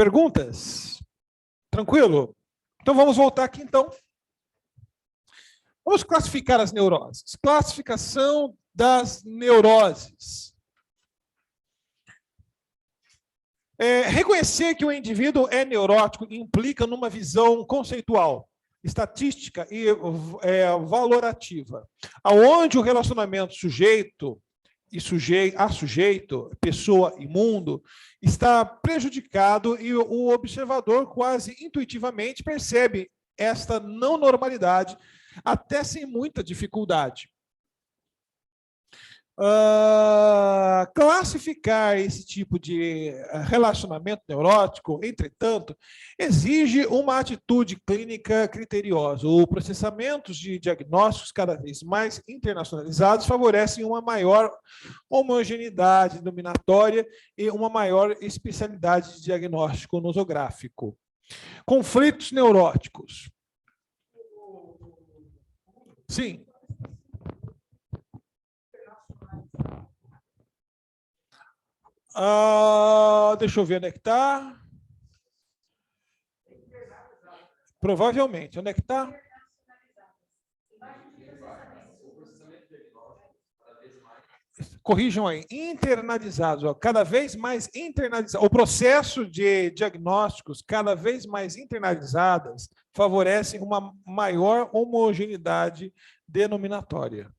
Perguntas? Tranquilo? Então vamos voltar aqui então. Vamos classificar as neuroses. Classificação das neuroses. Reconhecer que o indivíduo é neurótico implica numa visão conceitual, estatística e valorativa, aonde o relacionamento sujeito a sujeito, pessoa e mundo, está prejudicado e o observador quase intuitivamente percebe esta não normalidade, até sem muita dificuldade. Classificar esse tipo de relacionamento neurótico, entretanto, exige uma atitude clínica criteriosa. Os processamentos de diagnósticos cada vez mais internacionalizados favorecem uma maior homogeneidade denominatória e uma maior especialidade de diagnóstico nosográfico. Conflitos neuróticos. Sim. Deixa eu ver onde é que está. Provavelmente. Onde é que está? Corrijam aí. Internalizados. Ó, cada vez mais internalizados. O processo de diagnósticos cada vez mais internalizadas favorecem uma maior homogeneidade denominatória.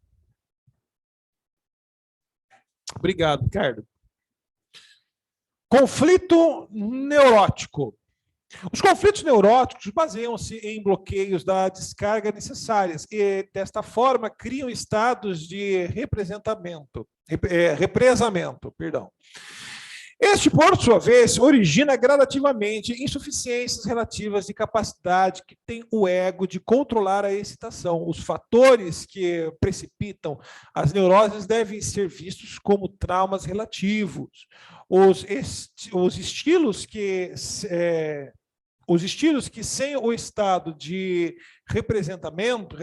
Obrigado, Ricardo. Conflito neurótico. Os conflitos neuróticos baseiam-se em bloqueios da descarga necessárias e, desta forma, criam estados de represamento. Este, por sua vez, origina gradativamente insuficiências relativas de capacidade que tem o ego de controlar a excitação. Os fatores que precipitam as neuroses devem ser vistos como traumas relativos. Os estilos que sem o estado de represamento,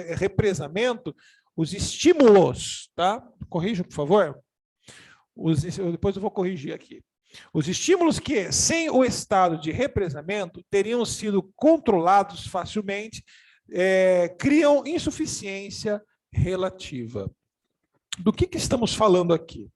os estímulos, tá? Corrijam, por favor. Depois eu vou corrigir aqui. Os estímulos que, sem o estado de represamento, teriam sido controlados facilmente, criam insuficiência relativa. Do que estamos falando aqui?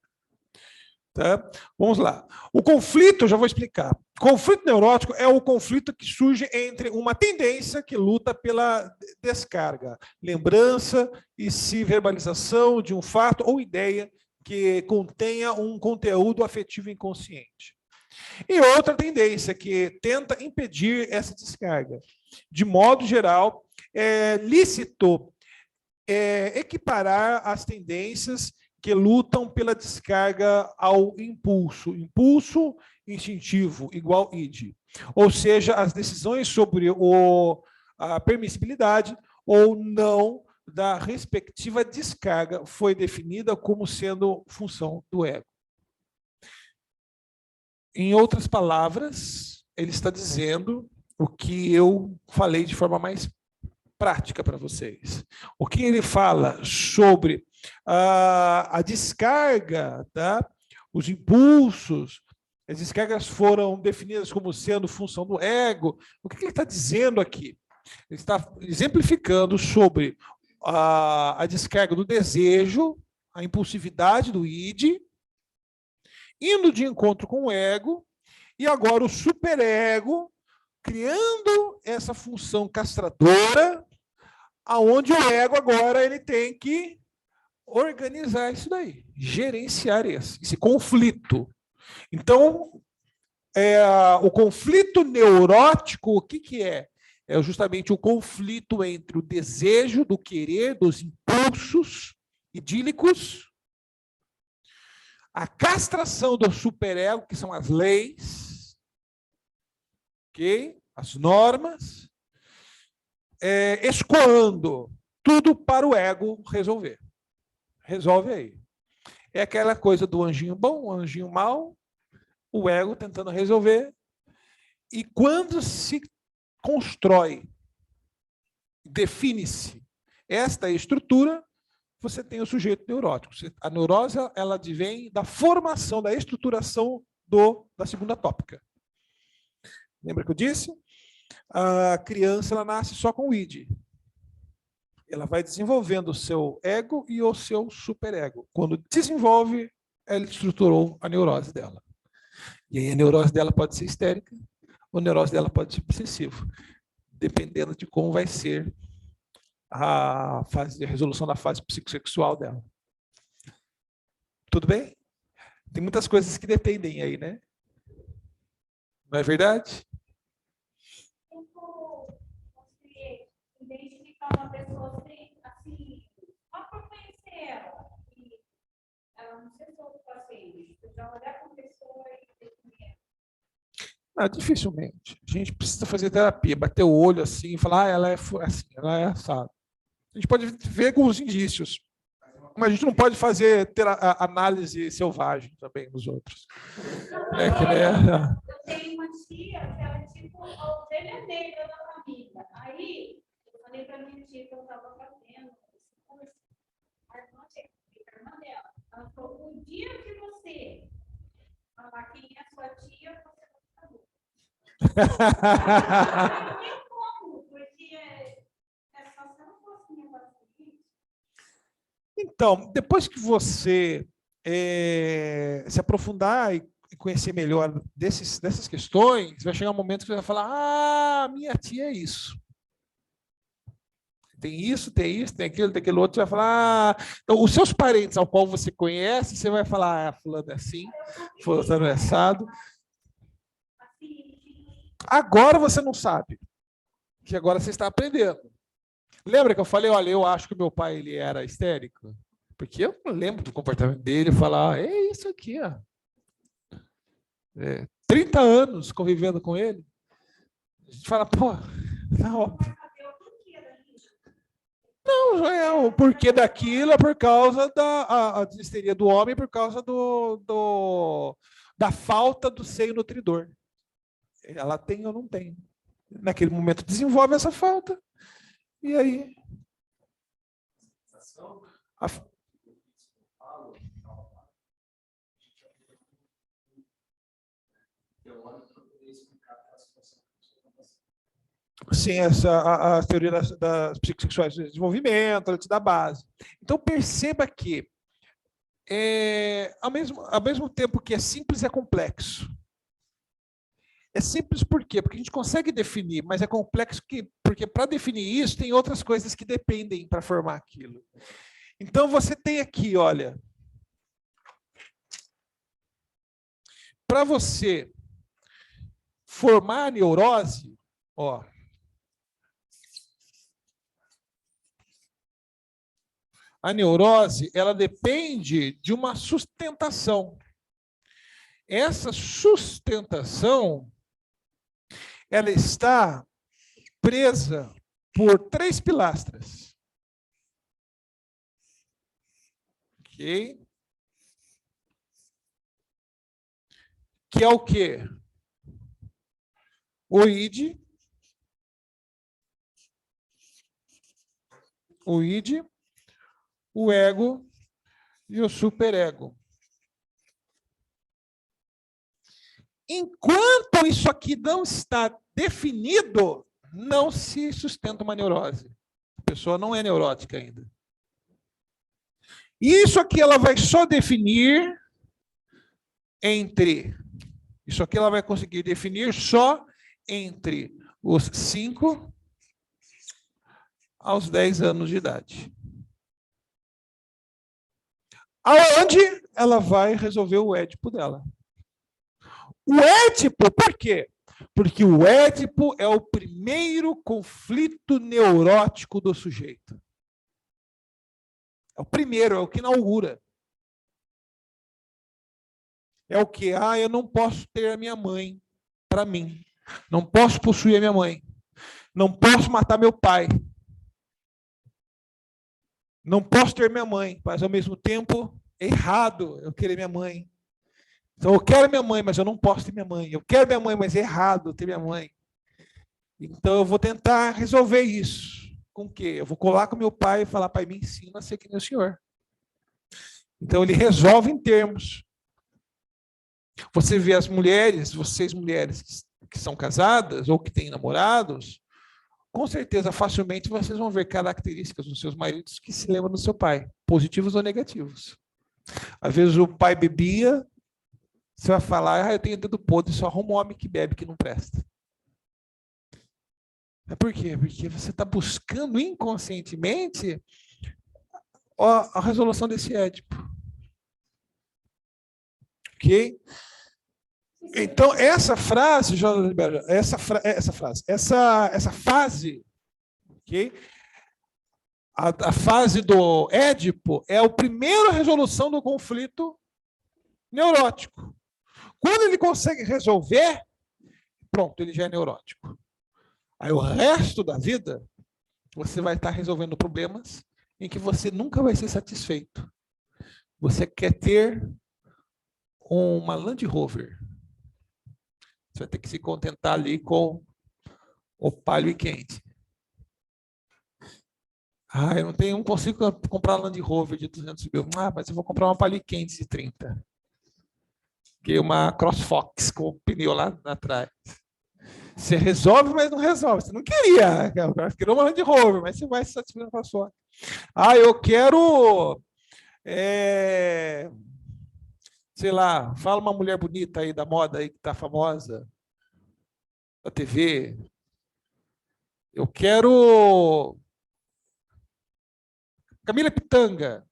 Tá? Vamos lá. O conflito, já vou explicar. Conflito neurótico é o conflito que surge entre uma tendência que luta pela descarga, lembrança e se verbalização de um fato ou ideia que contenha um conteúdo afetivo inconsciente. E outra tendência que tenta impedir essa descarga. De modo geral, é lícito equiparar as tendências que lutam pela descarga ao impulso. Impulso instintivo, igual id. Ou seja, as decisões sobre a permissibilidade ou não da respectiva descarga foi definida como sendo função do ego. Em outras palavras, ele está dizendo o que eu falei de forma mais prática para vocês. O que ele fala sobre a descarga, tá? Os impulsos, as descargas foram definidas como sendo função do ego. O que ele está dizendo aqui? Ele está exemplificando sobre a descarga do desejo, a impulsividade do id, indo de encontro com o ego, e agora o superego criando essa função castradora, aonde o ego agora ele tem que organizar isso daí, gerenciar esse conflito. Então, o conflito neurótico, o que é? É justamente o conflito entre o desejo, do querer, dos impulsos idílicos, a castração do superego, que são as leis, ok? As normas, escoando tudo para o ego resolver. Resolve aí. É aquela coisa do anjinho bom, anjinho mau, o ego tentando resolver. E quando se constrói, define-se esta estrutura, você tem o sujeito neurótico. A neurose, ela advém da formação, da estruturação da segunda tópica. Lembra que eu disse? A criança ela nasce só com o id. Ela vai desenvolvendo o seu ego e o seu superego. Quando desenvolve, ela estruturou a neurose dela. E aí a neurose dela pode ser histérica, ou a neurose dela pode ser obsessiva, dependendo de como vai ser a resolução da fase psicossexual dela. Tudo bem? Tem muitas coisas que dependem aí, né? Não é verdade? Identificar uma pessoa assim, só por conhecer ela, e ela não ser todo paciente, já olhar para a pessoa e definir. Não, dificilmente. A gente precisa fazer terapia, bater o olho assim e falar, ela é assim, ela é assada. A gente pode ver alguns indícios, mas a gente não pode fazer análise selvagem também nos outros. Eu tenho uma tia que ela é tipo a ovelha negra da família. Aí, eu falei para minha tia que eu estava fazendo esse curso, a irmã dela, ela falou, o dia que você falar quem é sua tia, você vai ficar não tem como, porque é só se ela fosse minha paciente. Então, depois que você se aprofundar e conhecer melhor dessas questões, vai chegar um momento que você vai falar, minha tia é isso. Tem isso, tem aquilo, tem aquele outro, você vai falar, então, os seus parentes ao qual você conhece, você vai falar, fulano é assim, fulano é assado. Agora você não sabe, que agora você está aprendendo. Lembra que eu falei, olha, eu acho que o meu pai ele era histérico? Porque eu não lembro do comportamento dele, falar, é isso aqui, ó. 30 anos convivendo com ele. A gente fala, pô, tá óbvio. Não, o porquê daquilo é por causa da histeria do homem, por causa da falta do seio nutridor. Ela tem ou não tem. Naquele momento desenvolve essa falta. E aí? Sim, a teoria das psicossexuais de desenvolvimento, ela te dá base. Então, perceba que, ao mesmo tempo que é simples, é complexo. É simples por quê? Porque a gente consegue definir, mas é complexo porque para definir isso, tem outras coisas que dependem para formar aquilo. Então, você tem aqui, olha, para você formar a neurose, ó, a neurose, ela depende de uma sustentação. Essa sustentação, ela está presa por 3 pilastras. Ok? Que é o quê? O id, o ego e o superego. Enquanto isso aqui não está definido, não se sustenta uma neurose. A pessoa não é neurótica ainda. Isso aqui ela vai só definir isso aqui ela vai conseguir definir só entre os 5 aos 10 anos de idade. Aonde ela vai resolver o Édipo dela. O Édipo, por quê? Porque o Édipo é o primeiro conflito neurótico do sujeito. É o primeiro, é o que inaugura. É o que? Eu não posso ter a minha mãe para mim. Não posso possuir a minha mãe. Não posso matar meu pai. Não posso ter minha mãe, mas ao mesmo tempo é errado eu querer minha mãe. Então eu quero minha mãe, mas eu não posso ter minha mãe. Eu quero minha mãe, mas é errado ter minha mãe. Então eu vou tentar resolver isso. Com o quê? Eu vou colar com meu pai e falar, pai, me ensina a ser que nem o senhor. Então ele resolve em termos. Você vê as mulheres, vocês mulheres que são casadas ou que têm namorados, com certeza, facilmente, vocês vão ver características dos seus maridos que se lembram do seu pai, positivos ou negativos. Às vezes o pai bebia, você vai falar, eu tenho dedo podre, só arruma um homem que bebe, que não presta. Por quê? Porque você está buscando inconscientemente a resolução desse Édipo. Ok? Então, essa frase, essa fase, ok? A fase do Édipo é a primeira resolução do conflito neurótico. Quando ele consegue resolver, pronto, ele já é neurótico. Aí o resto da vida, você vai estar resolvendo problemas em que você nunca vai ser satisfeito. Você quer ter uma Land Rover. Você vai ter que se contentar ali com o Palio e quente. Eu não consigo comprar Land Rover de 200 mil. Mas eu vou comprar uma Palio quente de 30. Que é uma CrossFox com o pneu lá atrás. Você resolve, mas não resolve. Você não queria. Você queria uma Land Rover, mas você vai se satisfazer com a sua. Eu quero... sei lá, fala uma mulher bonita aí da moda aí que está famosa, da TV. Eu quero Camila Pitanga.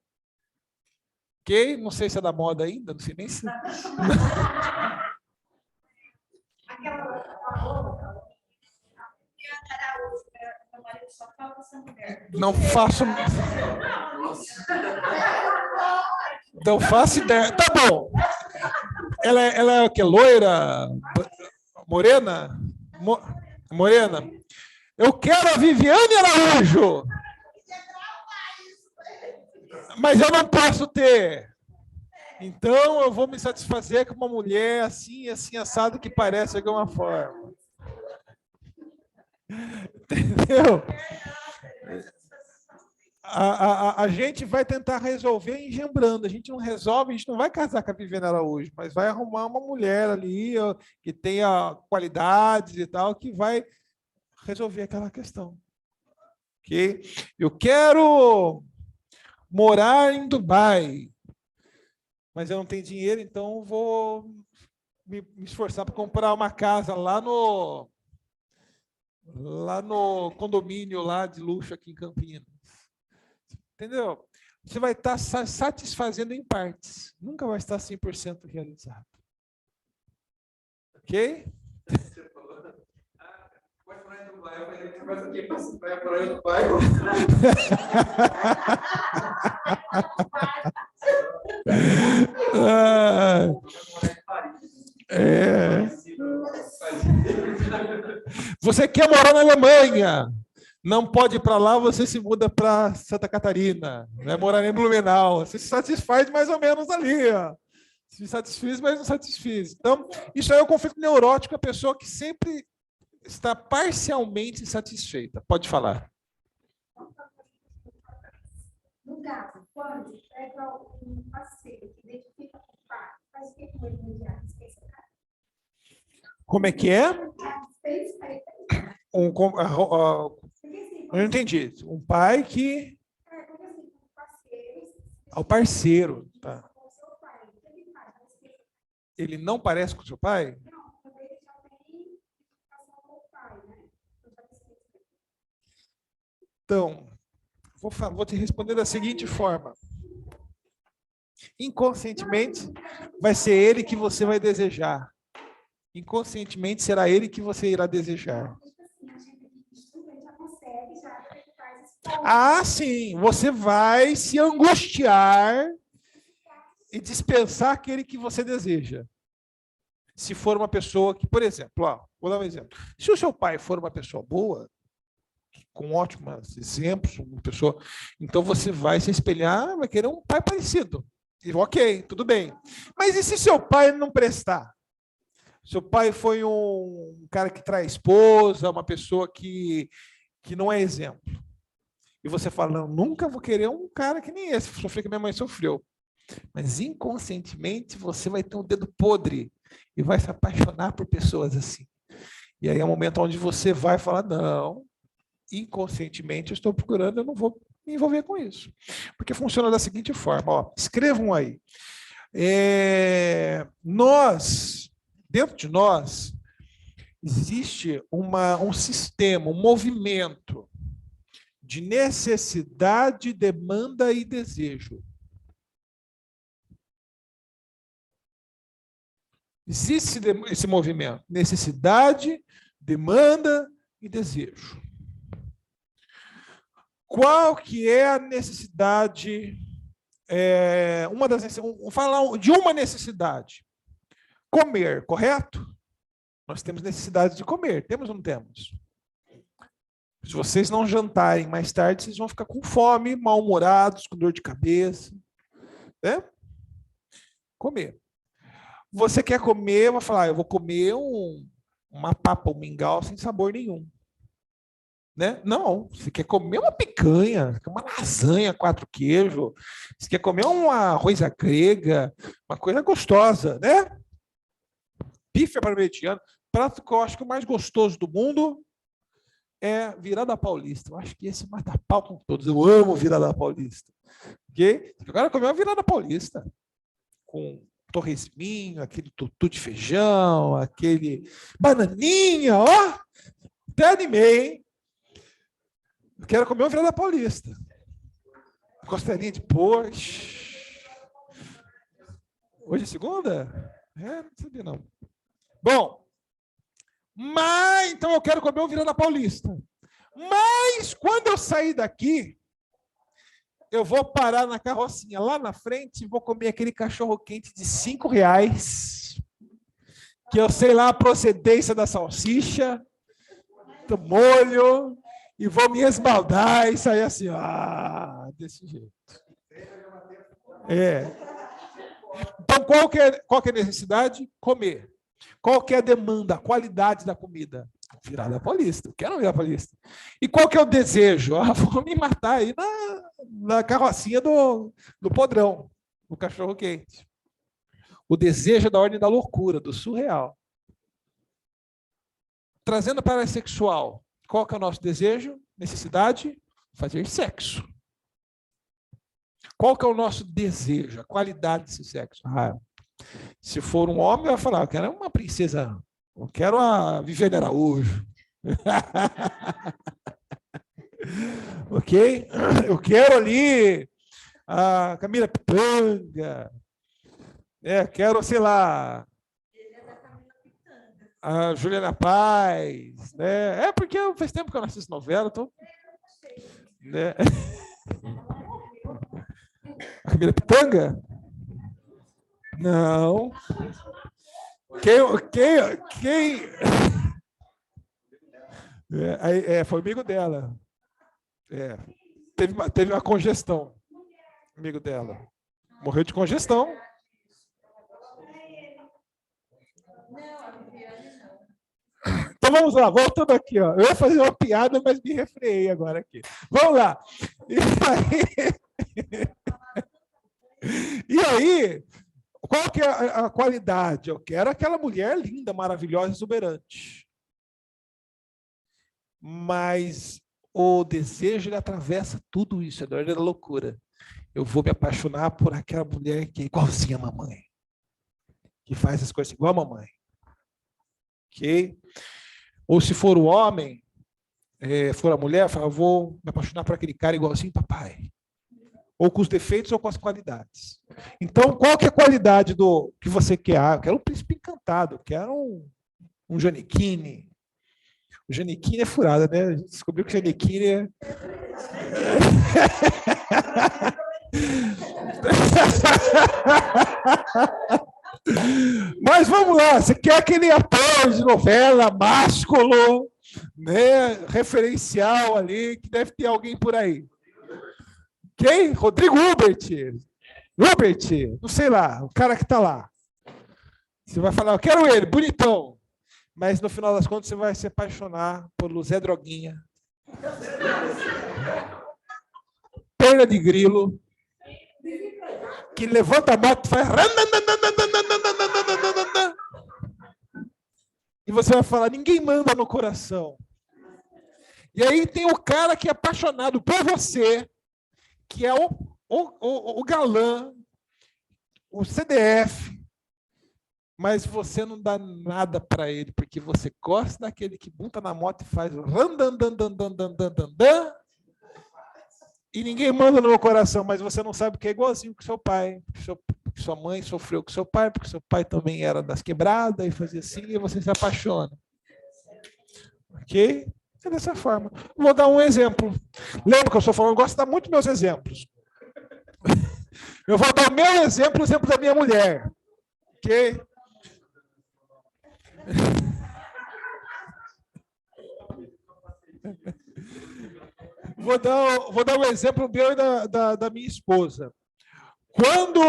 Ok? Não sei se é da moda ainda, não sei nem se... Não faço... Não faço ideia. Tá bom. Ela é o que? Loira? Morena? Morena. Eu quero a Viviane Araújo. Mas eu não posso ter. Então eu vou me satisfazer com uma mulher assim, assim, assado, que parece de alguma forma. Entendeu? A gente vai tentar resolver engembrando. A gente não resolve, a gente não vai casar com a Viviane Araújo, mas vai arrumar uma mulher ali que tenha qualidades e tal, que vai resolver aquela questão. Ok? Eu quero morar em Dubai, mas eu não tenho dinheiro, então vou me esforçar para comprar uma casa lá no condomínio lá de luxo aqui em Campinas. Entendeu? Você vai estar satisfazendo em partes. Nunca vai estar 100% realizado. Ok? Você falou, pode morar em Dubai. Eu falei, você faz o quê? Vai morar em Dubai? Você quer morar na Alemanha? Não pode ir para lá, você se muda para Santa Catarina, vai morar em Blumenau. Você se satisfaz mais ou menos ali. Se satisfiz, mas não satisfiz. Então, isso aí é um conflito neurótico, a pessoa que sempre está parcialmente insatisfeita. Pode falar. No caso, quando pega um parceiro que identifica com o pai, faz o que com ele imediato? Como é que é? Eu não entendi. Um pai que... Ao parceiro. Tá. Ele não parece com o seu pai? Então, vou te responder da seguinte forma. Inconscientemente, vai ser ele que você vai desejar. Inconscientemente, será ele que você irá desejar. Sim. Você vai se angustiar e dispensar aquele que você deseja. Se for uma pessoa que, por exemplo, vou dar um exemplo. Se o seu pai for uma pessoa boa, com ótimos exemplos, uma pessoa, então você vai se espelhar, vai querer um pai parecido. E, ok, tudo bem. Mas e se seu pai não prestar? Seu pai foi um cara que trai esposa, uma pessoa que não é exemplo. E você fala, não, nunca vou querer um cara que nem esse, sofrer que minha mãe sofreu. Mas inconscientemente você vai ter um dedo podre e vai se apaixonar por pessoas assim. E aí é o momento onde você vai falar, não, inconscientemente eu estou procurando, eu não vou me envolver com isso. Porque funciona da seguinte forma, ó, escrevam aí. Dentro de nós, existe um sistema, um movimento de necessidade, demanda e desejo. Existe esse movimento, necessidade, demanda e desejo. Qual que é a necessidade? Vamos falar de uma necessidade. Comer, correto? Nós temos necessidade de comer, temos ou não temos? Se vocês não jantarem mais tarde, vocês vão ficar com fome, mal-humorados, com dor de cabeça. Né? Comer. Você quer comer, vai falar, eu vou comer uma papa, um mingau sem sabor nenhum. Né? Não, você quer comer uma picanha, uma lasanha, 4 queijos, você quer comer uma arroz grega, uma coisa gostosa, né? Bife parmegiano, prato que eu acho que o mais gostoso do mundo é virada paulista. Eu acho que esse mata pau com todos. Eu amo virada paulista. Okay? Agora comer uma virada paulista com torresminho, aquele tutu de feijão, aquele bananinha, ó, até animei, hein? Eu quero comer uma virada paulista. Costelinha de pois. Hoje é segunda? Não sabia não. Bom, mas então eu quero comer uma virada paulista. Mas quando eu sair daqui, eu vou parar na carrocinha lá na frente e vou comer aquele cachorro quente de R$5, que eu sei lá a procedência da salsicha, do molho, e vou me esbaldar e sair assim, desse jeito. Então, qual que é a necessidade? Comer. Qual que é a demanda, a qualidade da comida? Virada paulista. Quero virada paulista. E qual que é o desejo? Vou me matar aí na carrocinha do podrão, do cachorro quente. O desejo é da ordem da loucura, do surreal. Trazendo para a área sexual, qual que é o nosso desejo? Necessidade? Fazer sexo. Qual que é o nosso desejo? A qualidade desse sexo? Se for um homem, vai falar, eu quero uma princesa, eu quero a Viviane Araújo. Ok? Eu quero ali a Camila Pitanga. Quero, sei lá, a Juliana Paz. Né? Porque faz tempo que eu não assisto novela. Né? A Camila Pitanga? Não. Quem? Foi amigo dela. Teve uma congestão. Amigo dela. Morreu de congestão. Então vamos lá, voltando aqui. Ó. Eu ia fazer uma piada, mas me refreiei agora aqui. Vamos lá. E aí, qual que é a qualidade? Eu quero aquela mulher linda, maravilhosa, exuberante. Mas o desejo, ele atravessa tudo isso, é da ordem da loucura. Eu vou me apaixonar por aquela mulher que é igualzinha a mamãe. Que faz as coisas igual a mamãe. Ok? Ou se for o homem, for a mulher, eu vou me apaixonar por aquele cara igualzinho ao papai. Ou com os defeitos ou com as qualidades. Então, qual que é a qualidade do que você quer? Eu quero um príncipe encantado, eu quero um Giannichini. O Giannichini é furada, né? A gente descobriu que o Giannichini é... Mas vamos lá, você quer aquele ator de novela, másculo, né? Referencial ali, que deve ter alguém por aí. Quem? Rodrigo Hubert, não sei lá, o cara que está lá. Você vai falar, eu quero ele, bonitão. Mas no final das contas você vai se apaixonar por Zé Droguinha. Perna de grilo. Que levanta a moto e faz... E você vai falar, ninguém manda no coração. E aí tem o cara que é apaixonado por você, que é o galã, o CDF, mas você não dá nada para ele, porque você gosta daquele que monta na moto e faz o randandandandandandandandan, e ninguém manda no meu coração, mas você não sabe que é igualzinho com seu pai, porque sua mãe sofreu com seu pai, porque seu pai também era das quebradas e fazia assim, e você se apaixona. Ok? É dessa forma. Vou dar um exemplo. Lembra que eu estou falando, eu gosto de dar muito meus exemplos. Eu vou dar o meu exemplo, o exemplo da minha mulher. Ok? Vou dar um exemplo meu e da minha esposa. Quando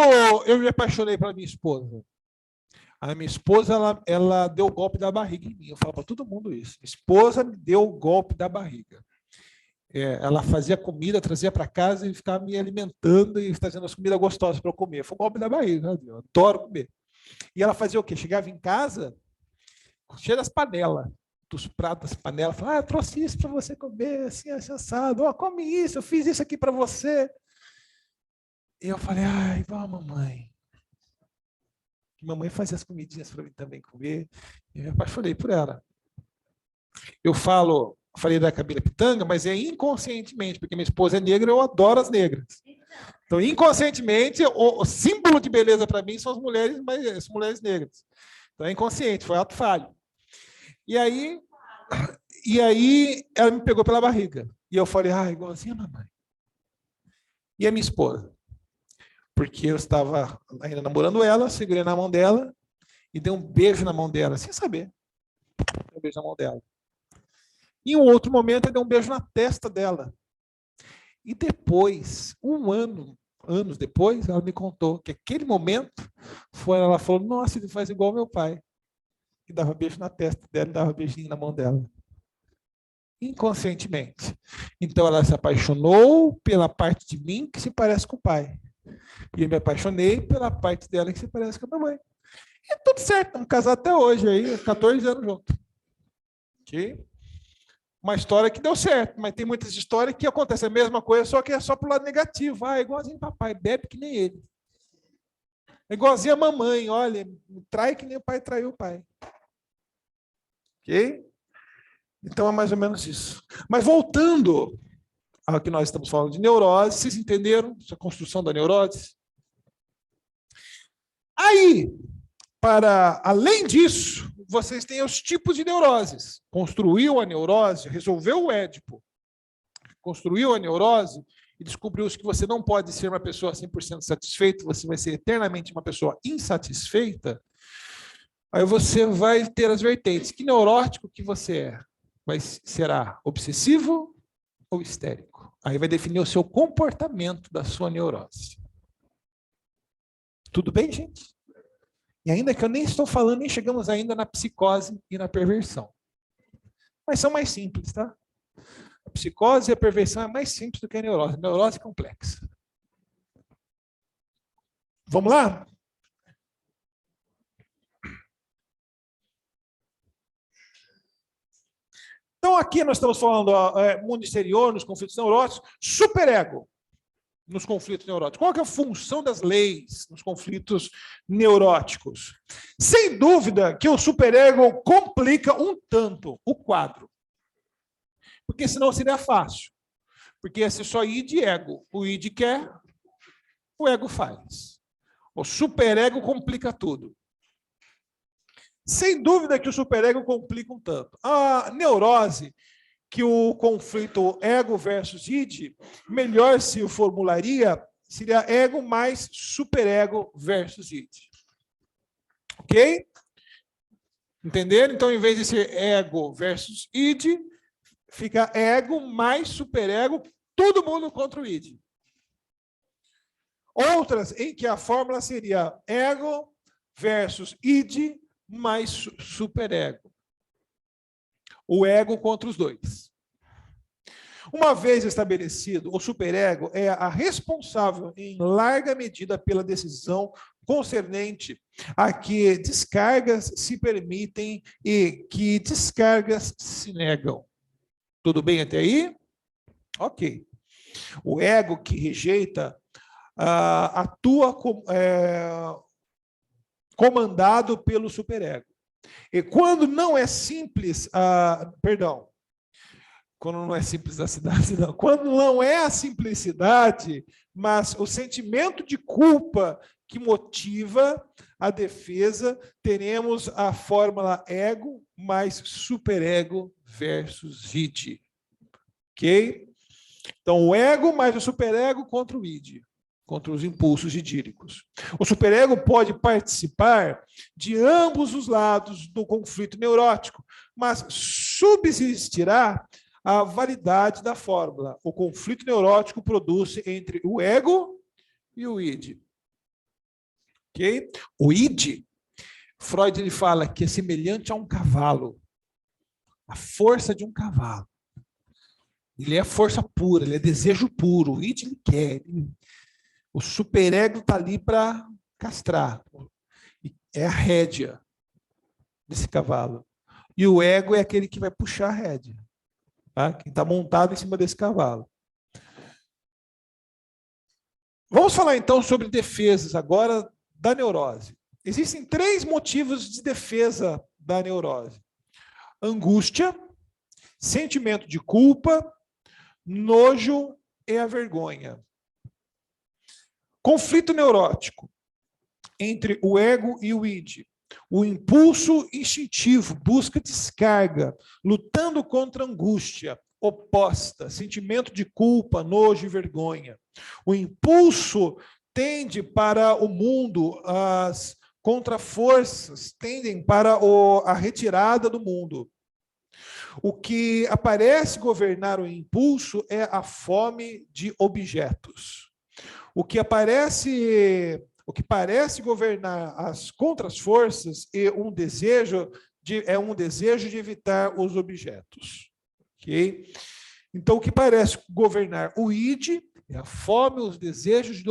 eu me apaixonei pela minha esposa, a minha esposa ela deu o golpe da barriga em mim. Eu falo para todo mundo isso. Esposa me deu o golpe da barriga. Ela fazia comida, trazia para casa e ficava me alimentando e trazendo as comidas gostosas para eu comer. Foi o golpe da barriga. Eu adoro comer. E ela fazia o quê? Chegava em casa, cheia das panelas, dos pratos, das panelas. Falava, eu trouxe isso para você comer, assim, assado. Come isso, eu fiz isso aqui para você. E eu falei, ai, vamos, mamãe. Mamãe fazia as comidinhas para mim também comer. E eu me apaixonei por ela. Eu falei da Camila Pitanga, mas é inconscientemente, porque minha esposa é negra e eu adoro as negras. Então, inconscientemente, o símbolo de beleza para mim são as mulheres negras. Então, é inconsciente, foi ato falho. E aí ela me pegou pela barriga. E eu falei, igualzinha a mamãe. E a minha esposa? Porque eu estava ainda namorando ela, segurei na mão dela e dei um beijo na mão dela, sem saber. Um beijo na mão dela. Em um outro momento, eu dei um beijo na testa dela. E depois, anos depois, ela me contou que aquele momento, ela falou, nossa, ele faz igual meu pai. E dava beijo na testa dela e dava beijinho na mão dela. Inconscientemente. Então, ela se apaixonou pela parte de mim que se parece com o pai. E eu me apaixonei pela parte dela que se parece com a minha mãe. E tudo certo, estamos casados até hoje, aí, 14 anos juntos. Ok? Uma história que deu certo, mas tem muitas histórias que acontecem a mesma coisa, só que é só para o lado negativo. Igualzinho papai, bebe que nem ele. É igualzinho a mamãe, olha, trai que nem o pai traiu o pai. Ok? Então é mais ou menos isso. Mas voltando ao que nós estamos falando de neurose, vocês entenderam essa construção da neurose? Aí, além disso, vocês têm os tipos de neuroses. Construiu a neurose, resolveu o Édipo, construiu a neurose e descobriu que você não pode ser uma pessoa 100% satisfeita, você vai ser eternamente uma pessoa insatisfeita. Aí você vai ter as vertentes. Que neurótico que você é? Será obsessivo ou histérico? Aí vai definir o seu comportamento da sua neurose. Tudo bem, gente? E ainda que eu nem estou falando, nem chegamos ainda na psicose e na perversão. Mas são mais simples, tá? A psicose e a perversão é mais simples do que a neurose. A neurose é complexa. Vamos lá? Então, aqui nós estamos falando mundo exterior, nos conflitos neuróticos, superego nos conflitos neuróticos. Qual que é a função das leis nos conflitos neuróticos? Sem dúvida que o superego complica um tanto o quadro. Porque senão seria fácil. Porque se só id e ego, o id quer, o ego faz. O superego complica tudo. Sem dúvida que o superego complica um tanto. A neurose, que o conflito ego versus id, melhor se formularia, seria ego mais superego versus id. Ok? Entenderam? Então, em vez de ser ego versus id, fica ego mais superego, todo mundo contra o id. Outras em que a fórmula seria ego versus id mais superego. O ego contra os dois. Uma vez estabelecido, o superego é a responsável em larga medida pela decisão concernente a que descargas se permitem e que descargas se negam. Tudo bem até aí? Ok. O ego que rejeita atua comandado pelo superego. E quando não é simples, quando não é simples a cidade, não. Quando não é a simplicidade, mas o sentimento de culpa que motiva a defesa, teremos a fórmula ego mais superego versus id. Ok? Então, o ego mais o superego contra o id, contra os impulsos idílicos. O superego pode participar de ambos os lados do conflito neurótico, mas subsistirá a validade da fórmula. O conflito neurótico produz entre o ego e o id. Ok? O id, Freud ele fala que é semelhante a um cavalo. A força de um cavalo. Ele é força pura, ele é desejo puro. O id ele quer. O superego está ali para castrar. É a rédea desse cavalo. E o ego é aquele que vai puxar a rédea. Tá? Quem está montado em cima desse cavalo. Vamos falar então sobre defesas agora da neurose. Existem 3 motivos de defesa da neurose: angústia, sentimento de culpa, nojo e a vergonha. Conflito neurótico entre o ego e o id. O impulso instintivo busca descarga, lutando contra a angústia oposta, sentimento de culpa, nojo e vergonha. O impulso tende para o mundo, as contraforças tendem para a retirada do mundo. O que aparece governar o impulso é a fome de objetos. O que parece governar as contraforças é um desejo de evitar os objetos. Okay? Então, o que parece governar o id é a fome, os desejos,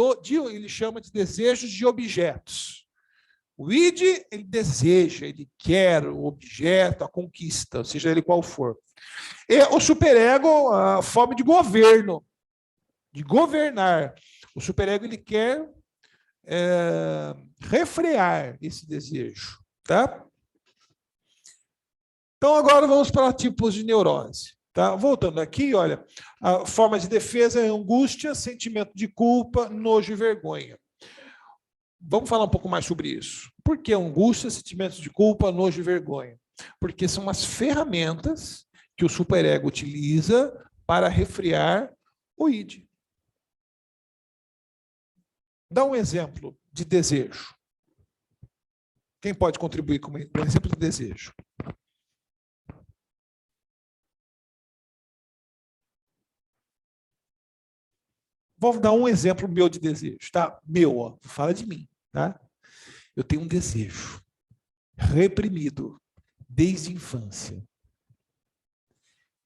ele chama de desejos de objetos. O id, ele deseja, ele quer o objeto, a conquista, seja ele qual for. E o superego, a fome de governo, de governar. O superego, ele quer refrear esse desejo. Tá? Então, agora vamos para tipos de neurose. Tá? Voltando aqui, olha, a forma de defesa é angústia, sentimento de culpa, nojo e vergonha. Vamos falar um pouco mais sobre isso. Por que angústia, sentimentos de culpa, nojo e vergonha? Porque são as ferramentas que o superego utiliza para refrear o id. Dá um exemplo de desejo. Quem pode contribuir com um exemplo de desejo? Vou dar um exemplo meu de desejo, tá? Meu, ó, fala de mim, tá? Eu tenho um desejo reprimido desde a infância,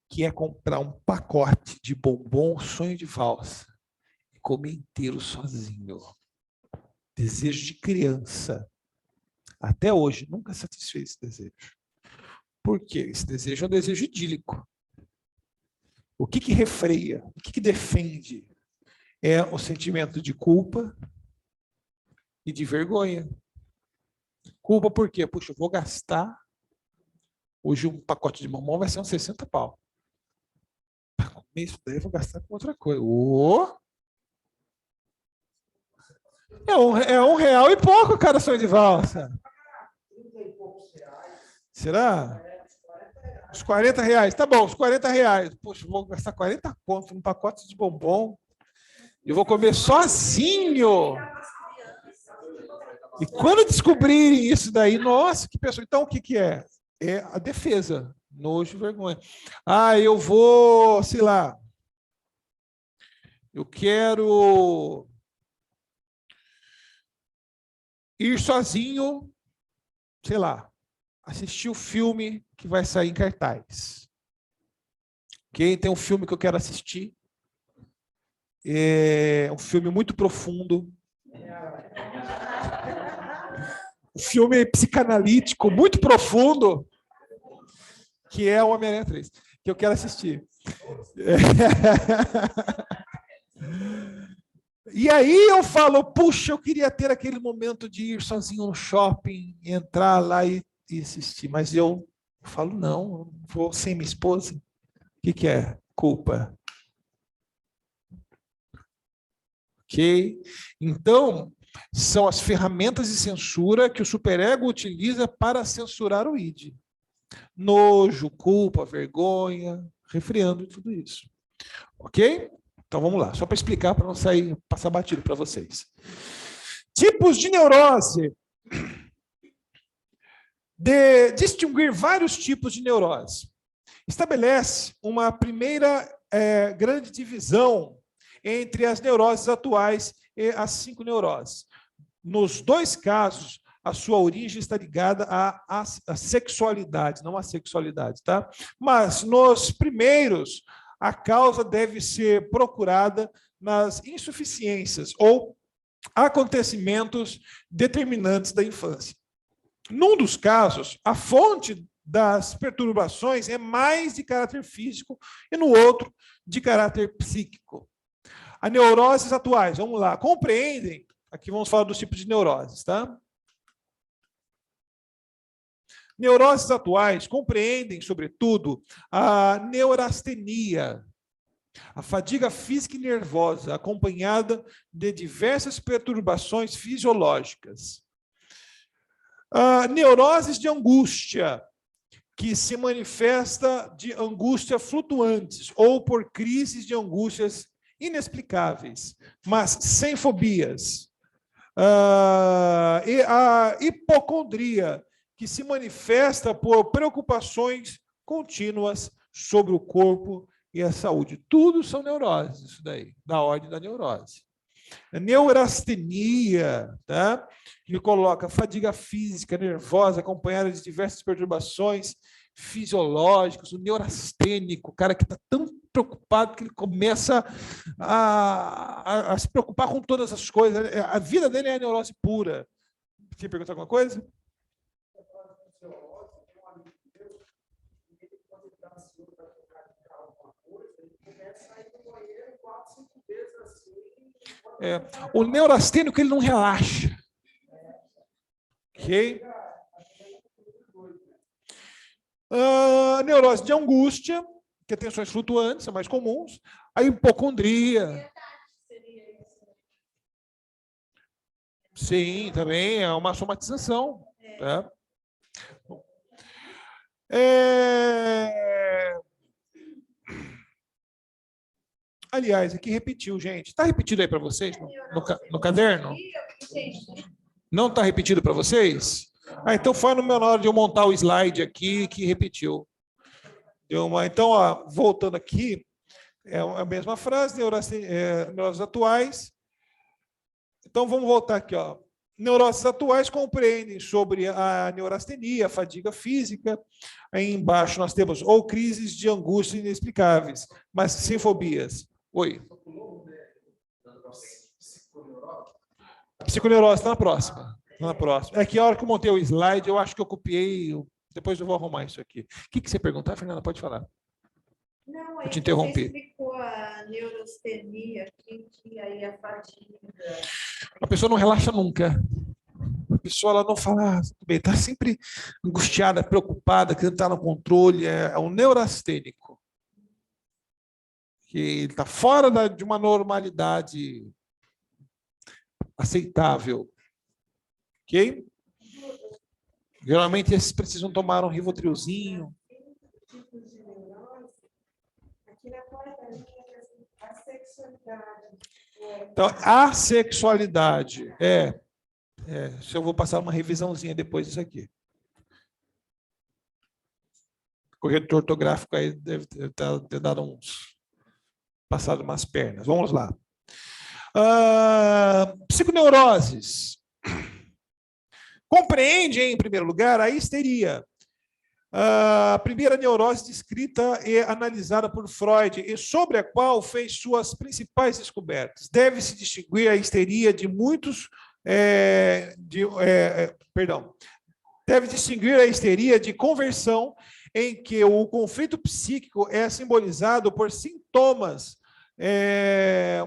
que é comprar um pacote de bombom sonho de valsa e comer inteiro sozinho. Desejo de criança. Até hoje, nunca satisfez esse desejo. Por quê? Esse desejo é um desejo idílico. O que refreia? O que defende? É o sentimento de culpa e de vergonha. Culpa por quê? Puxa, eu vou gastar. Hoje um pacote de bombom vai ser uns 60 pau. Para comer isso daí eu vou gastar com outra coisa. É um real e pouco, cara, sonho de valsa. Será? Os 40 reais. Tá bom, os 40 reais. Poxa, vou gastar 40 conto num pacote de bombom. Eu vou comer sozinho. E quando descobrirem isso daí, nossa, que pessoa. Então, o que é? É a defesa. Nojo e vergonha. Ah, eu vou, sei lá. Eu quero ir sozinho, sei lá, assistir o filme que vai sair em cartaz. Ok? Tem um filme que eu quero assistir. É um filme muito profundo. um filme psicanalítico muito profundo, que é o Homem-Aranha 3, que eu quero assistir. E aí eu falo, puxa, eu queria ter aquele momento de ir sozinho no shopping, entrar lá e assistir, mas eu falo, não, vou sem minha esposa. O que é? Culpa. Ok? Então, são as ferramentas de censura que o superego utiliza para censurar o id. Nojo, culpa, vergonha, resfriando tudo isso. Ok? Então vamos lá, só para explicar, para não sair, passar batido para vocês. Tipos de neurose. Distinguir vários tipos de neurose. Estabelece uma primeira grande divisão entre as neuroses atuais e as 5 neuroses. Nos dois casos, a sua origem está ligada à sexualidade, não à sexualidade, tá? Mas nos primeiros, a causa deve ser procurada nas insuficiências ou acontecimentos determinantes da infância. Num dos casos, a fonte das perturbações é mais de caráter físico e no outro, de caráter psíquico. As neuroses atuais, vamos lá, compreendem, aqui vamos falar dos tipos de neuroses, tá? Neuroses atuais compreendem, sobretudo, a neurastenia, a fadiga física e nervosa, acompanhada de diversas perturbações fisiológicas. Neuroses de angústia, que se manifesta de angústia flutuantes ou por crises de angústias inexplicáveis, mas sem fobias. E a hipocondria, que se manifesta por preocupações contínuas sobre o corpo e a saúde. Tudo são neuroses, isso daí, da ordem da neurose. A neurastenia, tá? Ele coloca fadiga física, nervosa, acompanhada de diversas perturbações fisiológicas. O neurastênico, o cara que está tão preocupado que ele começa a se preocupar com todas as coisas. A vida dele é a neurose pura. Quer perguntar alguma coisa? O neurastênico, ele não relaxa. Ok? Neurose de angústia, que é tensões flutuantes, são mais comuns. A hipocondria. Sim, também é uma somatização. Tá? Aliás, aqui repetiu, gente. Está repetido aí para vocês no caderno? Não está repetido para vocês? Então foi na hora de eu montar o slide aqui que repetiu. Então, voltando aqui, é a mesma frase, neuroses atuais. Então, vamos voltar aqui. Neuroses atuais compreendem sobre a neurastenia, a fadiga física. Aí embaixo nós temos ou crises de angústia inexplicáveis, mas sem fobias. Oi. A psiconeurose está na próxima. Tá na próxima. É que a hora que eu montei o slide, eu acho que eu copiei. Depois eu vou arrumar isso aqui. O que você perguntar, Fernanda? Pode falar. Não, eu te interrompi. Você explicou a neurastenia, que aí a fadiga. A pessoa não relaxa nunca. A pessoa ela não fala, está sempre angustiada, preocupada, querendo estar no controle. É um neurastênico. Que ele está fora de uma normalidade aceitável. Ok? Geralmente esses precisam tomar um Rivotrilzinho. Então, a sexualidade se eu vou passar uma revisãozinha depois disso aqui. O corretor ortográfico aí deve ter dado passado umas pernas. Vamos lá. Psiconeuroses. Compreende, em primeiro lugar, a histeria. A primeira neurose descrita e analisada por Freud e sobre a qual fez suas principais descobertas. Deve-se distinguir a histeria de muitos deve distinguir a histeria de conversão, em que o conflito psíquico é simbolizado por sintomas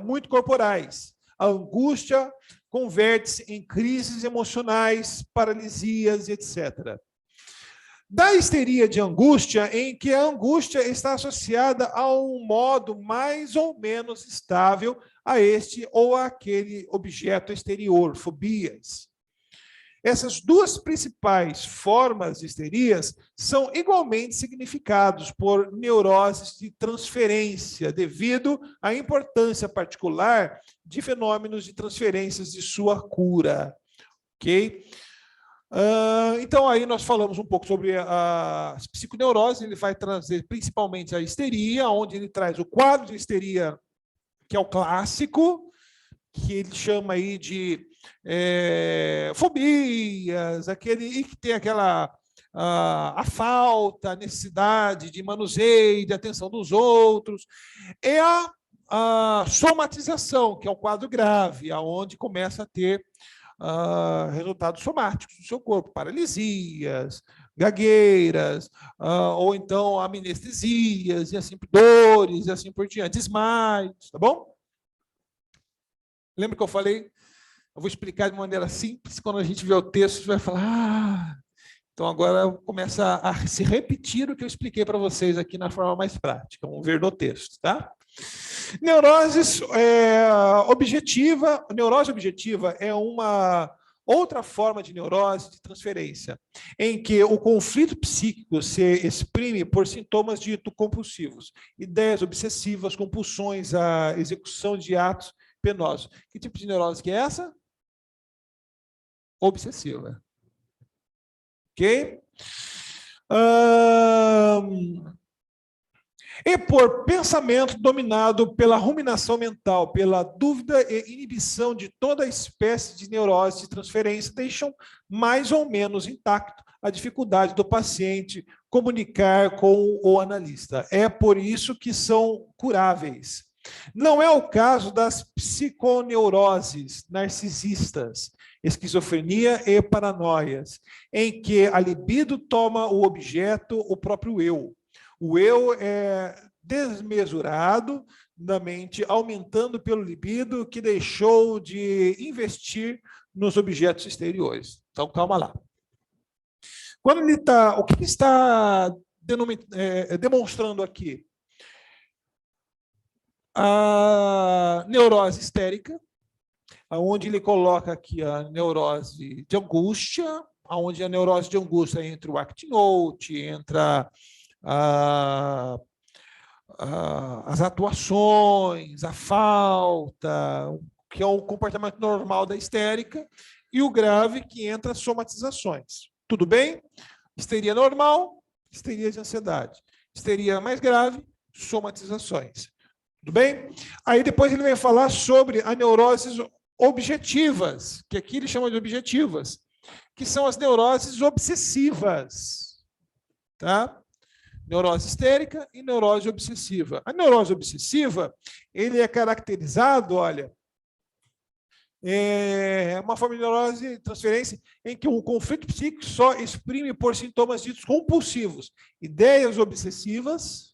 muito corporais. A angústia converte-se em crises emocionais, paralisias, etc. Da histeria de angústia, em que a angústia está associada a um modo mais ou menos estável a este ou àquele objeto exterior, fobias. Essas duas principais formas de histerias são igualmente significados por neuroses de transferência, devido à importância particular de fenômenos de transferências de sua cura. Ok? Então, aí nós falamos um pouco sobre as psiconeuroses. Ele vai trazer principalmente a histeria, onde ele traz o quadro de histeria, que é o clássico, que ele chama aí de fobias, e que tem aquela a falta, a necessidade de manuseio, de atenção dos outros. É a somatização, que é o quadro grave, aonde começa a ter resultados somáticos do seu corpo, paralisias, gagueiras, ou então amnestesias, e assim, dores, e assim por diante, desmaios, tá bom? Lembra que eu falei? Eu vou explicar de maneira simples, quando a gente vê o texto, você vai falar, então agora começa a se repetir o que eu expliquei para vocês aqui na forma mais prática. Vamos ver no texto, tá? Neurose objetiva é uma outra forma de neurose de transferência, em que o conflito psíquico se exprime por sintomas dito compulsivos, ideias obsessivas, compulsões, a execução de atos penosos. Que tipo de neurose que é essa? Obsessiva. Ok? E por pensamento dominado pela ruminação mental, pela dúvida e inibição de toda espécie de neurose de transferência, deixam mais ou menos intacto a dificuldade do paciente comunicar com o analista. É por isso que são curáveis. Não é o caso das psiconeuroses narcisistas, esquizofrenia e paranoias, em que a libido toma o objeto, o próprio eu. O eu é desmesurado da mente, aumentando pelo libido, que deixou de investir nos objetos exteriores. Então, calma lá. Quando ele está, o que ele está demonstrando aqui? A neurose histérica, onde ele coloca aqui a neurose de angústia, onde a neurose de angústia entra o act note, entra as atuações, a falta, que é o comportamento normal da histérica, e o grave, que entra as somatizações. Tudo bem? Histeria normal, histeria de ansiedade. Histeria mais grave, somatizações. Tudo bem? Aí depois ele vai falar sobre as neuroses objetivas, que aqui ele chama de objetivas, que são as neuroses obsessivas. Tá? Neurose histérica e neurose obsessiva. A neurose obsessiva, ele é caracterizado, olha, é uma forma de neurose de transferência em que o conflito psíquico só exprime por sintomas ditos compulsivos, ideias obsessivas,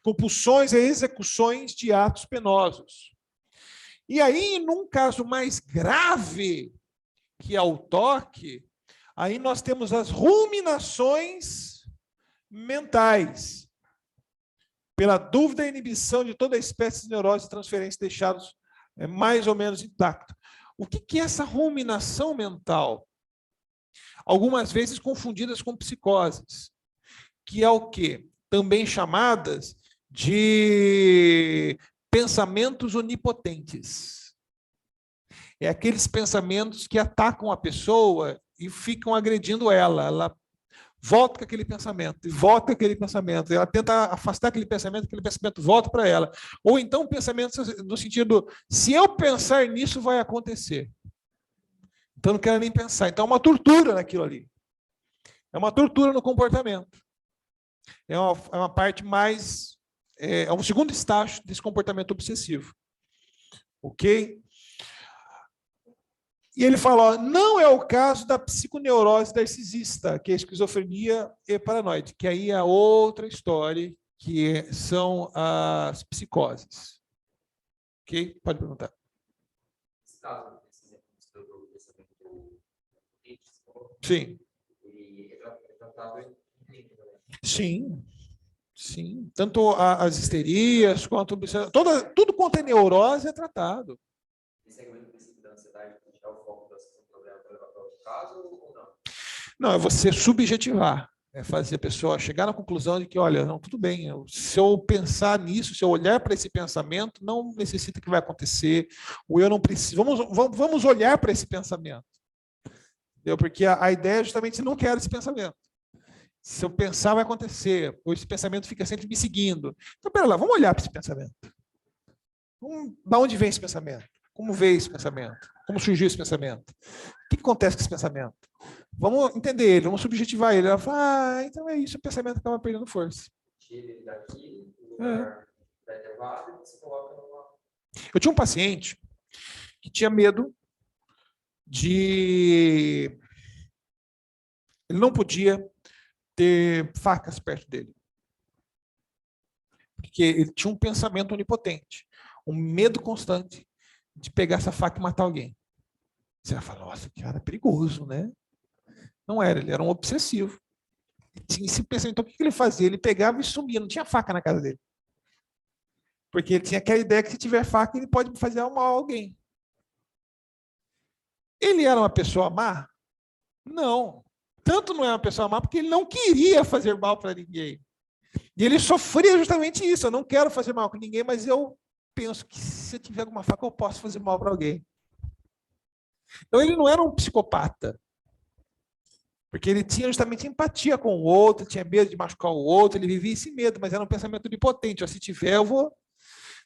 compulsões e execuções de atos penosos. E aí, num caso mais grave, que é o toque, aí nós temos as ruminações mentais, pela dúvida e inibição de toda espécie de neurose de transferência deixados mais ou menos intacto. O que é essa ruminação mental? Algumas vezes confundidas com psicoses, que é o quê? Também chamadas de pensamentos onipotentes. É aqueles pensamentos que atacam a pessoa e ficam agredindo ela. Ela volta com aquele pensamento, e volta com aquele pensamento. Ela tenta afastar aquele pensamento volta para ela. Ou então pensamento no sentido, se eu pensar nisso, vai acontecer. Então não quero nem pensar. Então é uma tortura naquilo ali. É uma tortura no comportamento. É uma parte mais... É um segundo estágio desse comportamento obsessivo. Ok? E ele fala, ó, não é o caso da psiconeurose narcisista, que é a esquizofrenia e paranoide, que aí é outra história, que são as psicoses. Ok? Pode perguntar. Sim. Sim. Sim. Tanto as histerias, quanto tudo quanto é neurose é tratado. Não, é você subjetivar. É fazer a pessoa chegar na conclusão de que, olha, não, tudo bem, se eu pensar nisso, se eu olhar para esse pensamento, não necessita que vai acontecer, ou eu não preciso. Vamos olhar para esse pensamento. Entendeu? Porque a ideia é justamente não quero esse pensamento. Se eu pensar, vai acontecer, ou esse pensamento fica sempre me seguindo. Então, pera lá, vamos olhar para esse pensamento. Da onde vem esse pensamento? Como veio esse pensamento? Como surgiu esse pensamento? O que acontece com esse pensamento? Vamos entender ele, vamos subjetivar ele. Ela fala, então é isso, o pensamento acaba perdendo força. Eu tinha um paciente que tinha medo de... Ele não podia ter facas perto dele. Porque ele tinha um pensamento onipotente, um medo constante de pegar essa faca e matar alguém. Você vai falar, nossa, que cara perigoso, né? Não era, ele era um obsessivo. E tinha esse pensamento. Então, o que ele fazia? Ele pegava e sumia, não tinha faca na casa dele. Porque ele tinha aquela ideia que se tiver faca, ele pode fazer mal a alguém. Ele era uma pessoa má? Não. Tanto não é uma pessoa má, porque ele não queria fazer mal para ninguém. E ele sofria justamente isso. Eu não quero fazer mal com ninguém, mas eu penso que se eu tiver alguma faca, eu posso fazer mal para alguém. Então, ele não era um psicopata. Porque ele tinha justamente empatia com o outro, tinha medo de machucar o outro, ele vivia esse medo, mas era um pensamento onipotente. Se tiver, eu vou...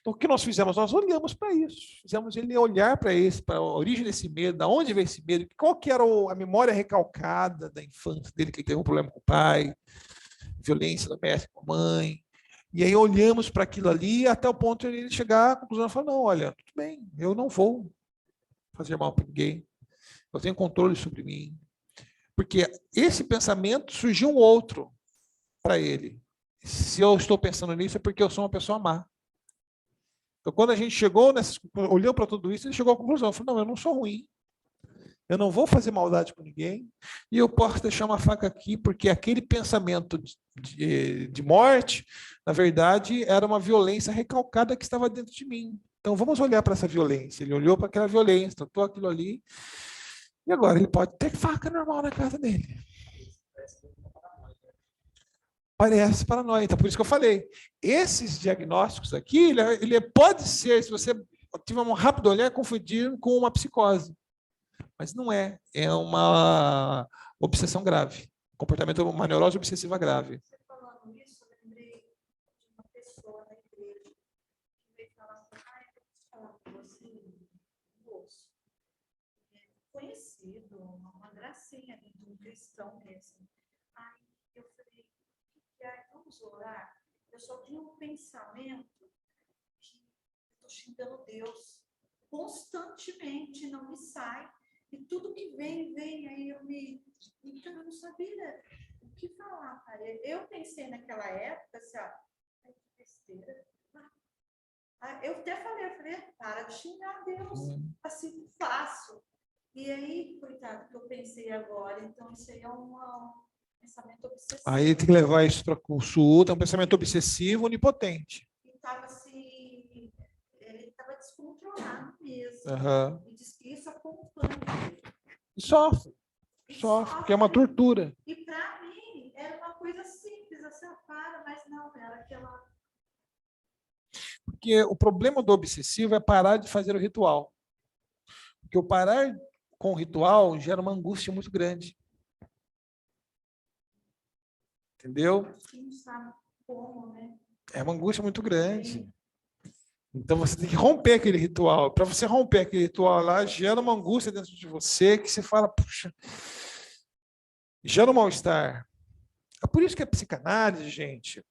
Então, o que nós fizemos? Nós olhamos para isso. Fizemos ele olhar para a origem desse medo, de onde veio esse medo, qual que era a memória recalcada da infância dele, que ele teve um problema com o pai, violência doméstica com a mãe. E aí olhamos para aquilo ali até o ponto de ele chegar à conclusão e falar, não, olha, tudo bem, eu não vou fazer mal para ninguém. Eu tenho controle sobre mim. Porque esse pensamento surgiu um outro para ele. Se eu estou pensando nisso é porque eu sou uma pessoa má. Então, quando a gente olhou para tudo isso, ele chegou à conclusão, falou, não, eu não sou ruim, eu não vou fazer maldade com ninguém, e eu posso deixar uma faca aqui, porque aquele pensamento de morte, na verdade, era uma violência recalcada que estava dentro de mim. Então, vamos olhar para essa violência. Ele olhou para aquela violência, tratou aquilo ali, e agora ele pode ter faca normal na casa dele. Parece paranoia. Então, por isso que eu falei. Esses diagnósticos aqui, ele pode ser, se você tiver um rápido olhar, confundir com uma psicose. Mas não é. É uma obsessão grave. Comportamento, uma neurose obsessiva grave. Você falando isso, eu lembrei de uma pessoa na igreja que veio falar assim, eu preciso falar com você, moço. Conhecido, uma gracinha de um cristão mesmo. Aí eu falei, vamos orar. Eu só tinha um pensamento que eu estou xingando Deus constantemente, não me sai. E tudo que vem, aí então eu não sabia o que falar, cara. Eu pensei naquela época, assim, que besteira. Eu até falei, para de xingar Deus, assim, fácil. E aí, coitado, que eu pensei agora, então isso aí é um pensamento obsessivo. Aí tem que levar isso para consulta, é um pensamento obsessivo, onipotente. Ele estava descontrolado mesmo. Uhum. E diz que isso acompanha ele. E sofre, porque é uma tortura. E para mim, era uma coisa simples, assim, mas não, era aquela... Porque o problema do obsessivo é parar de fazer o ritual. Porque o parar com o ritual gera uma angústia muito grande. Entendeu? Não sabe como, né? É uma angústia muito grande. Então você tem que romper aquele ritual. Para você romper aquele ritual lá, gera uma angústia dentro de você que você fala, puxa, gera um mal-estar. É por isso que a psicanálise, gente,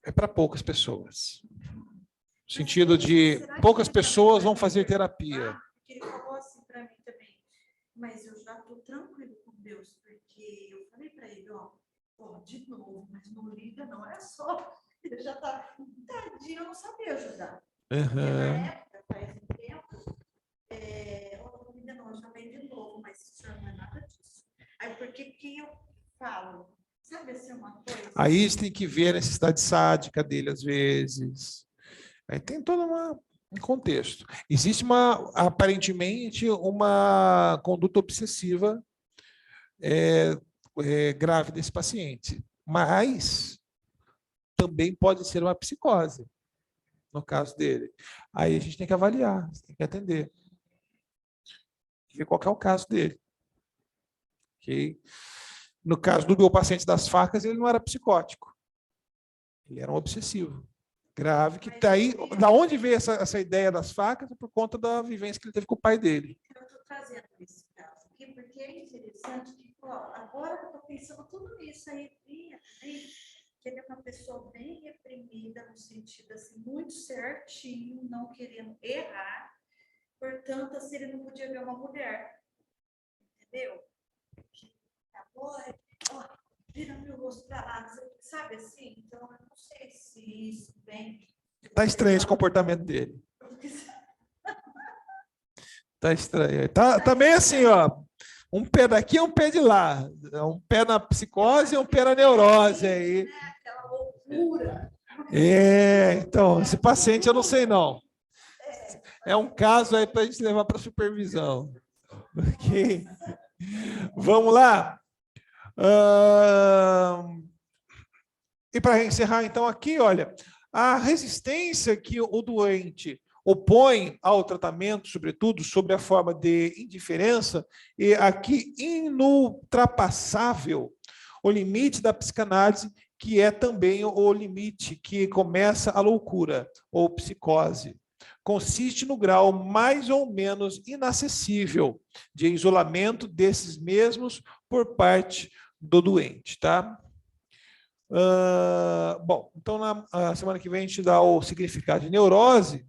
é para poucas pessoas. No sentido de poucas pessoas vão fazer terapia. Ele falou assim para mim também. Mas eu já estou tranquilo com Deus, porque eu falei para ele, ó, de novo, mas não liga, não é só. Ele já está, tadinho, eu não sabia ajudar. Porque na época, faz um tempo, não liga, não, eu chamei de novo, mas isso não é nada disso. Aí, por que eu falo? Sabe assim, uma coisa? Aí você tem que ver a necessidade sádica dele, às vezes. Aí tem todo um contexto. Existe aparentemente, uma conduta obsessiva grave desse paciente, mas também pode ser uma psicose, no caso dele. Aí a gente tem que avaliar, tem que atender. Ver qual que é o caso dele. Okay? No caso do meu paciente das facas, ele não era psicótico. Ele era um obsessivo. Grave, que está aí. Da onde veio essa ideia das facas? É por conta da vivência que ele teve com o pai dele. Eu estou trazendo esse caso aqui, porque é interessante que, agora eu estou pensando tudo isso aí, que ele é uma pessoa bem reprimida, no sentido assim, muito certinho, não querendo errar. Portanto, assim, ele não podia ver uma mulher. Entendeu? Ó, vira meu rosto para lá, sabe assim? Então, eu não sei se isso vem. Está estranho esse comportamento dele. Está estranho. Tá meio assim, ó. Um pé daqui e um pé de lá. Um pé na psicose e um pé na neurose aí. Aquela loucura. Então, esse paciente eu não sei não. É um caso aí para a gente levar para supervisão. Ok? Vamos lá? E para encerrar, então, aqui, olha, a resistência que o doente opõe ao tratamento, sobretudo, sobre a forma de indiferença, e aqui inultrapassável o limite da psicanálise, que é também o limite que começa a loucura, ou psicose. Consiste no grau mais ou menos inacessível de isolamento desses mesmos por parte do doente, tá? Bom, então na semana que vem a gente dá o significado de neurose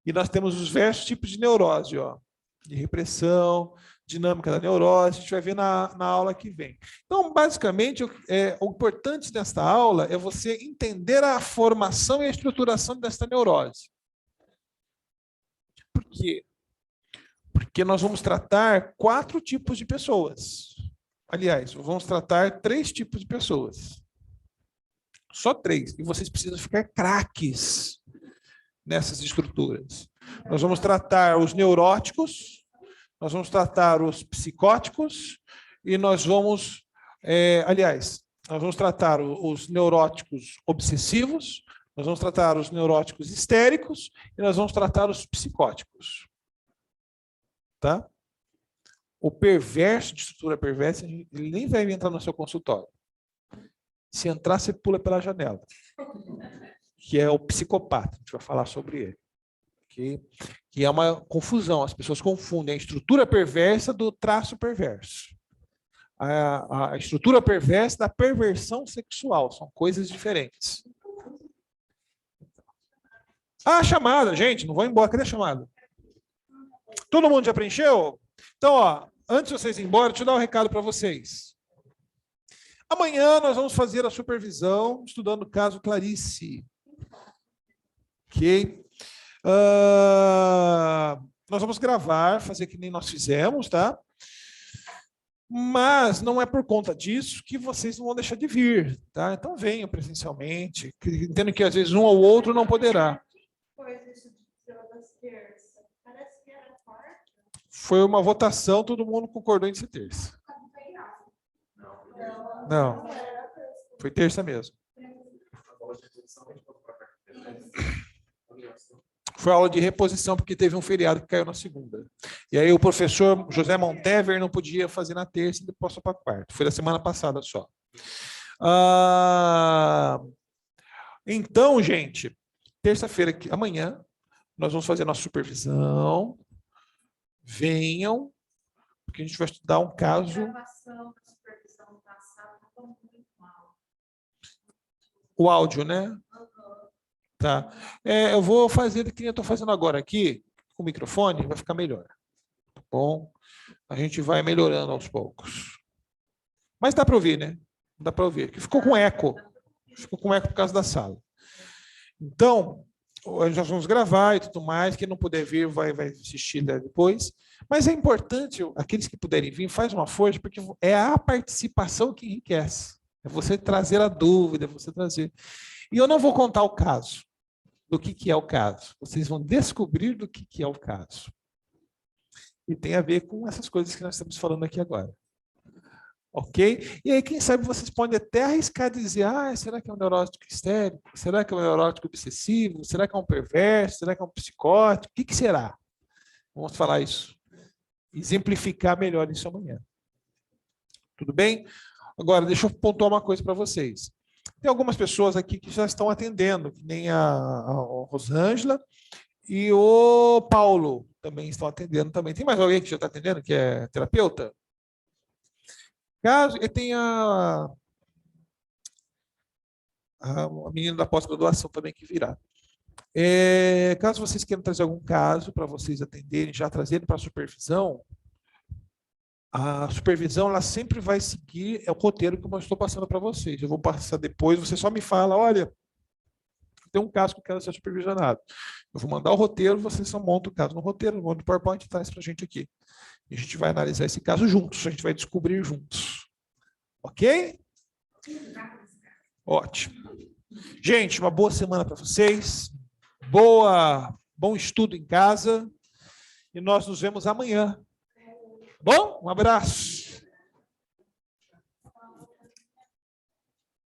e nós temos os diversos tipos de neurose, ó, de repressão, dinâmica da neurose, a gente vai ver na aula que vem. Então, basicamente, o importante desta aula é você entender a formação e a estruturação desta neurose. Por quê? Porque nós vamos tratar 4 tipos de pessoas. Aliás, vamos tratar 3 tipos de pessoas. Só 3. E vocês precisam ficar craques nessas estruturas. Nós vamos tratar os neuróticos, nós vamos tratar os psicóticos e nós vamos, nós vamos tratar os neuróticos obsessivos, nós vamos tratar os neuróticos histéricos e nós vamos tratar os psicóticos. Tá? O perverso, de estrutura perversa, ele nem vai entrar no seu consultório. Se entrar, você pula pela janela. Que é o psicopata. A gente vai falar sobre ele. Que é uma confusão. As pessoas confundem a estrutura perversa do traço perverso. A estrutura perversa da perversão sexual. São coisas diferentes. A chamada, gente, não vou embora. Cadê a chamada? Todo mundo já preencheu? Então, ó, antes de vocês irem embora, deixa eu dar um recado para vocês. Amanhã nós vamos fazer a supervisão estudando o caso Clarice. Ok? Nós vamos gravar, fazer que nem nós fizemos, tá? Mas não é por conta disso que vocês não vão deixar de vir, tá? Então venham presencialmente, entendo que às vezes um ou outro não poderá. Foi uma votação, todo mundo concordou em ser terça. Não, foi terça mesmo. Foi aula de reposição, porque teve um feriado que caiu na segunda. E aí o professor José Montever não podia fazer na terça e depois passou para a quarta. Foi da semana passada só. Então, gente, terça-feira, amanhã, nós vamos fazer a nossa supervisão. Venham, porque a gente vai estudar um caso. O áudio, né? Tá. Eu vou fazer o que eu estou fazendo agora aqui, com o microfone, vai ficar melhor. Tá bom? A gente vai melhorando aos poucos. Mas dá para ouvir, né? Dá para ouvir. Ficou com eco. Ficou com eco por causa da sala. Então, nós vamos gravar e tudo mais. Quem não puder vir vai assistir depois. Mas é importante, aqueles que puderem vir, faz uma força, porque é a participação que enriquece. É você trazer a dúvida, é você trazer. E eu não vou contar o caso, do que é o caso. Vocês vão descobrir do que é o caso. E tem a ver com essas coisas que nós estamos falando aqui agora. Ok? E aí, quem sabe, vocês podem até arriscar dizer, será que é um neurótico histérico? Será que é um neurótico obsessivo? Será que é um perverso? Será que é um psicótico? O que será? Vamos falar isso. Exemplificar melhor isso amanhã. Tudo bem? Agora, deixa eu pontuar uma coisa para vocês. Tem algumas pessoas aqui que já estão atendendo, que nem a Rosângela e o Paulo também estão atendendo também. Tem mais alguém que já está atendendo, que é terapeuta? Caso tem a menina da pós-graduação também que virá. Caso vocês queiram trazer algum caso para vocês atenderem, já trazendo para a supervisão, ela sempre vai seguir o roteiro que eu estou passando para vocês. Eu vou passar depois, você só me fala, olha, tem um caso que eu quero ser supervisionado. Eu vou mandar o roteiro, vocês só montam o caso no roteiro, no PowerPoint, traz para a gente aqui. E a gente vai analisar esse caso juntos, a gente vai descobrir juntos. Ok? Ótimo. Gente, uma boa semana para vocês. Bom estudo em casa. E nós nos vemos amanhã. Bom? Um abraço.